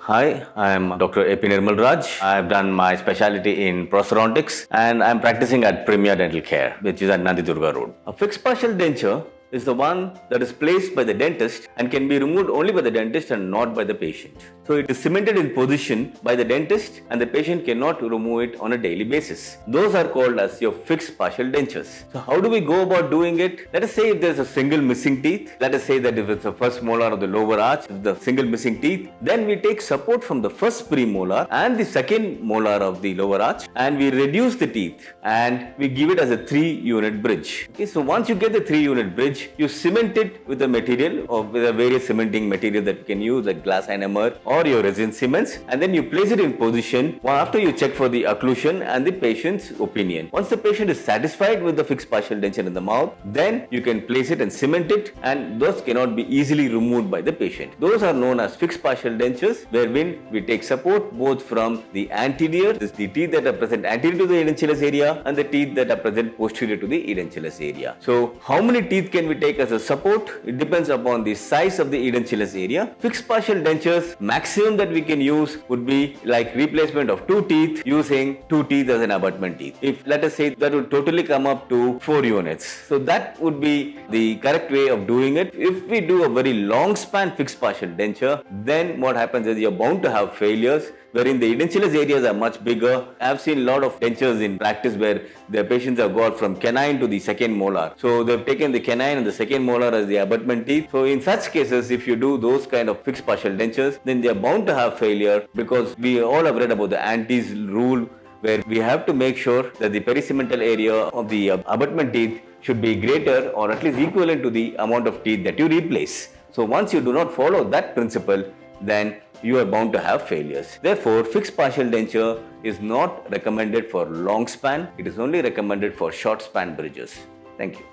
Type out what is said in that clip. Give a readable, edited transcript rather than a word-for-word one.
Hi, I'm Dr. A P Nirmal Raj. I've done my specialty in prosthodontics and I'm practicing at Premia Dental Care, which is at Nandi Durga Road. A fixed partial denture is the one that is placed by the dentist and can be removed only by the dentist and not by the patient. So it is cemented in position by the dentist and the patient cannot remove it on a daily basis. Those are called as your fixed partial dentures. So how do we go about doing it? Let us say if there is a single missing teeth, let us say that if it's the first molar of the lower arch, the single missing teeth, then we take support from the first premolar and the second molar of the lower arch and we reduce the teeth and we give it as a 3-unit bridge. Okay, so once you get the 3-unit bridge, you cement it with a material or with a various cementing material that you can use like glass ionomer or your resin cements, and then you place it in position after you check for the occlusion and the patient's opinion. Once the patient is satisfied with the fixed partial denture in the mouth, then you can place it and cement it, and those cannot be easily removed by the patient. Those are known as fixed partial dentures, wherein we take support both from the anterior, this is the teeth that are present anterior to the edentulous area, and the teeth that are present posterior to the edentulous area. So how many teeth can we take as a support? It depends upon the size of the edentulous area. Fixed partial dentures, maximum that we can use would be like replacement of 2 teeth using 2 teeth as an abutment teeth. If let us say that would totally come up to 4 units. So that would be the correct way of doing it. If we do a very long span fixed partial denture, then what happens is you're bound to have failures wherein the edentulous areas are much bigger. I've seen a lot of dentures in practice where the patients have got from canine to the second molar. So they've taken the canine and the second molar as the abutment teeth. So in such cases, if you do those kind of fixed partial dentures, then they are bound to have failure, because we all have read about the Ante's rule where we have to make sure that the pericemental area of the abutment teeth should be greater or at least equivalent to the amount of teeth that you replace. So once you do not follow that principle, then you are bound to have failures. Therefore, fixed partial denture is not recommended for long span. It is only recommended for short span bridges. Thank you.